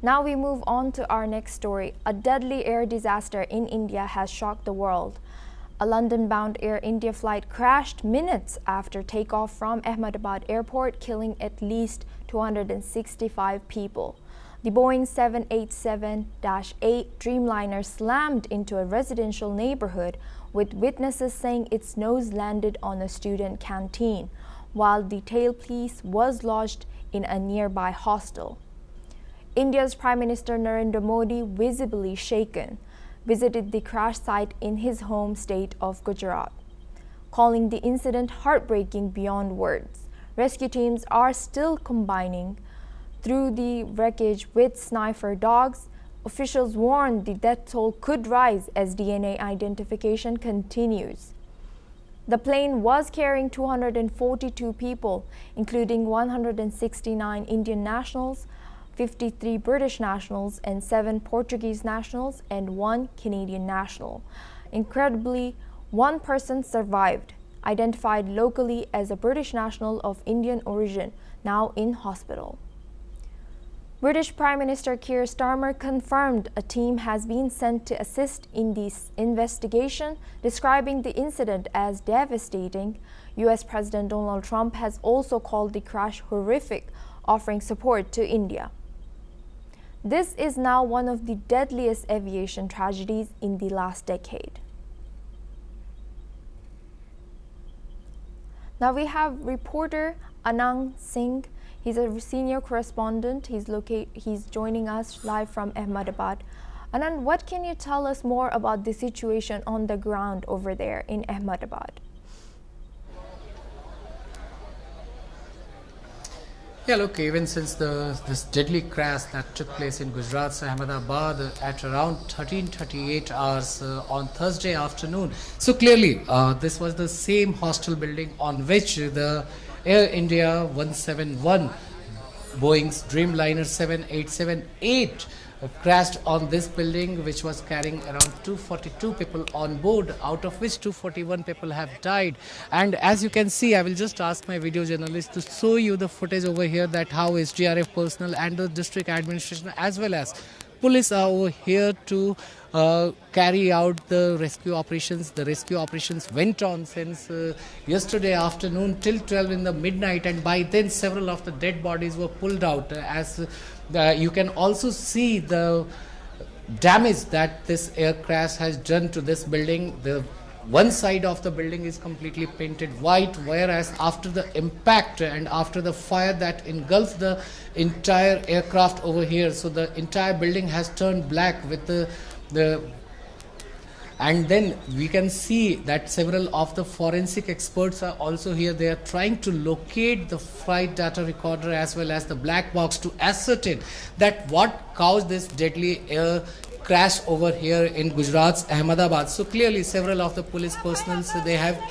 Now we move on to our next story. A deadly air disaster in India has shocked the world. A London-bound Air India flight crashed minutes after takeoff from Ahmedabad airport, killing at least 265 people. The Boeing 787-8 Dreamliner slammed into a residential neighborhood, with witnesses saying its nose landed on a student canteen, while the tailpiece was lodged in a nearby hostel. India's Prime Minister Narendra Modi, visibly shaken, visited the crash site in his home state of Gujarat, calling the incident heartbreaking beyond words. Rescue teams are still combining through the wreckage with sniper dogs. Officials warn the death toll could rise as DNA identification continues. The plane was carrying 242 people, including 169 Indian nationals, 53 British nationals, and 7 Portuguese nationals, and 1 Canadian national. Incredibly, one person survived, identified locally as a British national of Indian origin, now in hospital. British Prime Minister Keir Starmer confirmed a team has been sent to assist in this investigation, describing the incident as devastating. US President Donald Trump has also called the crash horrific, offering support to India. This is now one of the deadliest aviation tragedies in the last decade. Now we have reporter Anang Singh. He's a senior correspondent. He's joining us live from Ahmedabad. Anand, what can you tell us more about the situation on the ground over there in Ahmedabad? Yeah, look, even since this deadly crash that took place in Gujarat's Ahmedabad at around 13:38 hours on Thursday afternoon. So clearly, this was the same hostel building on which the Air India 171 Boeing's Dreamliner 7878 crashed on this building, which was carrying around 242 people on board, out of which 241 people have died. And as you can see, I will just ask my video journalist to show you the footage over here, that how SDRF personnel and the district administration as well as police are over here to carry out the rescue operations. The rescue operations went on since yesterday afternoon till 12 in the midnight, and by then several of the dead bodies were pulled out. As you can also see the damage that this air crash has done to this building. The one side of the building is completely painted white, whereas after the impact and after the fire that engulfed the entire aircraft over here, so the entire building has turned black with the and then we can see that several of the forensic experts are also here. They are trying to locate the flight data recorder as well as the black box to ascertain that what caused this deadly air crash over here in Gujarat's Ahmedabad. So clearly several of the police personnel, so they have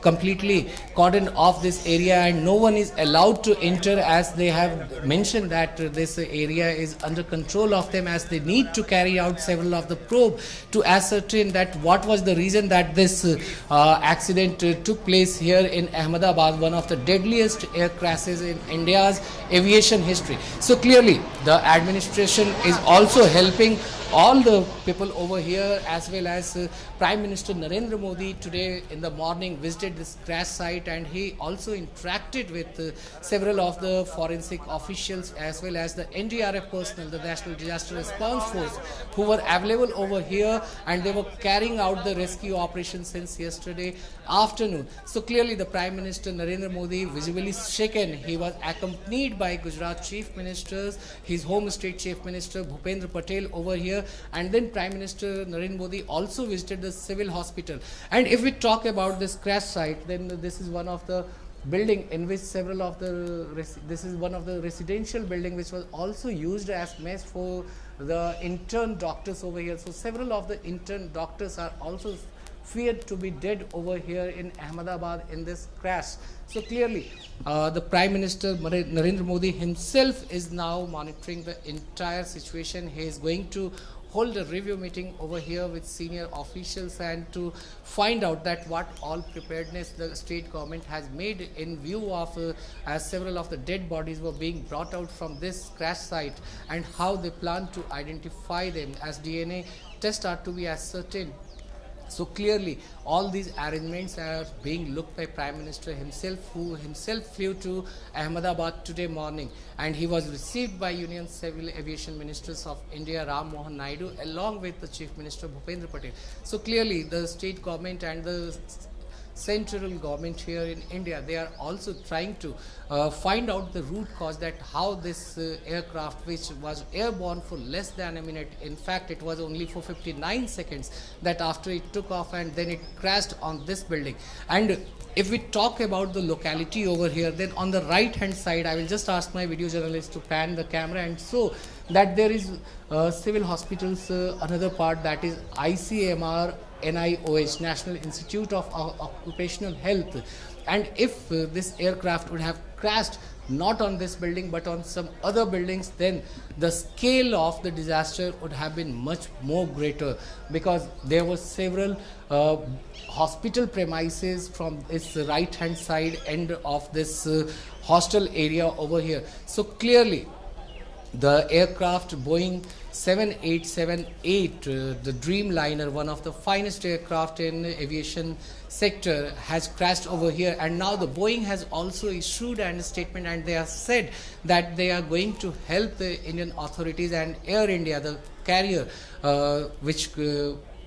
completely cordoned off this area and no one is allowed to enter, as they have mentioned that this area is under control of them, as they need to carry out several of the probe to ascertain that what was the reason that this accident took place here in Ahmedabad, one of the deadliest air crashes in India's aviation history. So clearly the administration is also helping all the people over here, as well as Prime Minister Narendra Modi today in the morning visited this crash site, and he also interacted with several of the forensic officials as well as the NDRF personnel, the National Disaster Response Force, who were available over here, and they were carrying out the rescue operation since yesterday afternoon. So clearly the Prime Minister Narendra Modi, visibly shaken, he was accompanied by Gujarat Chief Ministers, his home state Chief Minister Bhupendra Patel over here, and then Prime Minister Narendra Modi also visited the civil hospital. And if we talk about this crash site, then this is one of the building in which several of the this is one of the residential building which was also used as mess for the intern doctors over here. So several of the intern doctors are also feared to be dead over here in Ahmedabad in this crash. So clearly the Prime Minister Narendra Modi himself is now monitoring the entire situation. He is going to hold a review meeting over here with senior officials and to find out that what all preparedness the state government has made in view of as several of the dead bodies were being brought out from this crash site, and how they plan to identify them as DNA tests are to be ascertained. So clearly, all these arrangements are being looked by Prime Minister himself, who himself flew to Ahmedabad today morning, and he was received by Union Civil Aviation Ministers of India Ram Mohan Naidu along with the Chief Minister Bhupendra Patel. So clearly, the state government and the central government here in India, they are also trying to find out the root cause, that how this aircraft, which was airborne for less than a minute, in fact it was only for 59 seconds that after it took off and then it crashed on this building. And if we talk about the locality over here, then on the right hand side, I will just ask my video journalist to pan the camera and show that there is civil hospitals, another part, that is ICMR NIOH, National Institute of Occupational Health. And if this aircraft would have crashed not on this building but on some other buildings, then the scale of the disaster would have been much more greater, because there were several hospital premises from this right hand side end of this hostel area over here. So clearly, the aircraft Boeing 7878, the Dreamliner, one of the finest aircraft in aviation sector, has crashed over here. And now the Boeing has also issued a statement, and they have said that they are going to help the Indian authorities and Air India, the carrier which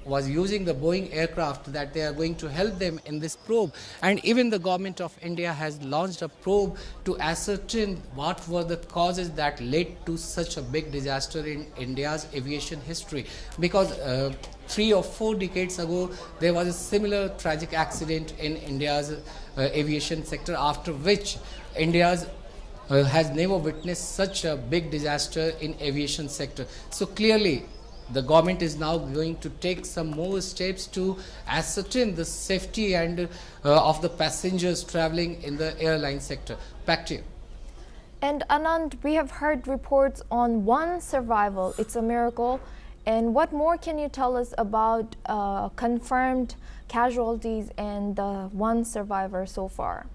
was using the Boeing aircraft, that they are going to help them in this probe. And even the government of India has launched a probe to ascertain what were the causes that led to such a big disaster in India's aviation history. Because 3 or 4 decades ago, there was a similar tragic accident in India's aviation sector, after which India's has never witnessed such a big disaster in aviation sector. So clearly, the government is now going to take some more steps to ascertain the safety and of the passengers traveling in the airline sector. Back to you. And Anand, we have heard reports on one survival. It's a miracle. And what more can you tell us about confirmed casualties and the one survivor so far?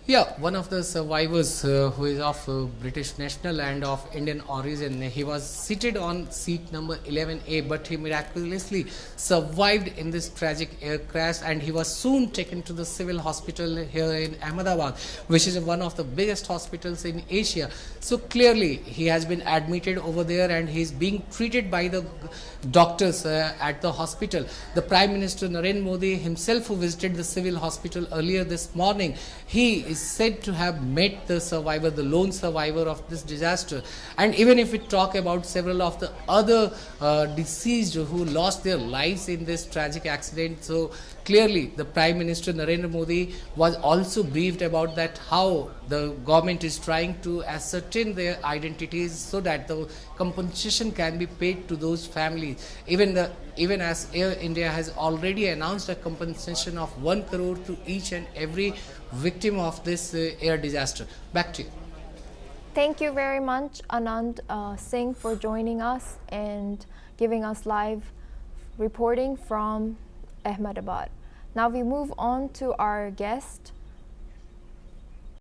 Yeah, one of the survivors who is of British national and of Indian origin, he was seated on seat number 11A, but he miraculously survived in this tragic air crash, and he was soon taken to the civil hospital here in Ahmedabad, which is one of the biggest hospitals in Asia. So clearly, he has been admitted over there and he is being treated by the doctors at the hospital. The Prime Minister Narendra Modi himself, who visited the civil hospital earlier this morning, he is said to have met the survivor, the lone survivor of this disaster. And even if we talk about several of the other deceased who lost their lives in this tragic accident, so clearly the Prime Minister Narendra Modi was also briefed about that, how the government is trying to ascertain their identities so that the compensation can be paid to those families. Even as Air India has already announced a compensation of 1 crore to each and every victim of this air disaster. Back to you. Thank you very much, Anand Singh, for joining us and giving us live reporting from Ahmedabad. Now we move on to our guest,